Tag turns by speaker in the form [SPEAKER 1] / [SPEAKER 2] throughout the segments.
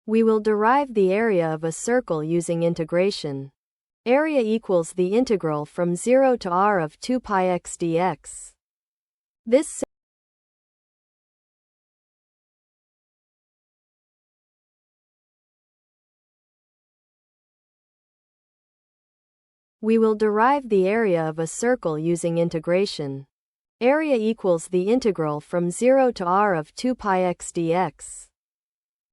[SPEAKER 1] We will derive the area of a circle using integration. Area equals the integral from 0 to r of 2 pi x dx. We will derive the area of a circle using integration. Area equals the integral from 0 to r of 2 pi x dx.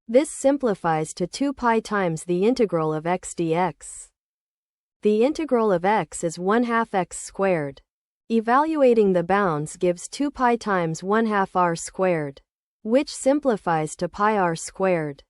[SPEAKER 1] This simplifies to 2 pi times the integral of x dx. The integral of x is 1/2 x squared. Evaluating the bounds gives 2 pi times 1/2 r squared, which simplifies to pi r squared.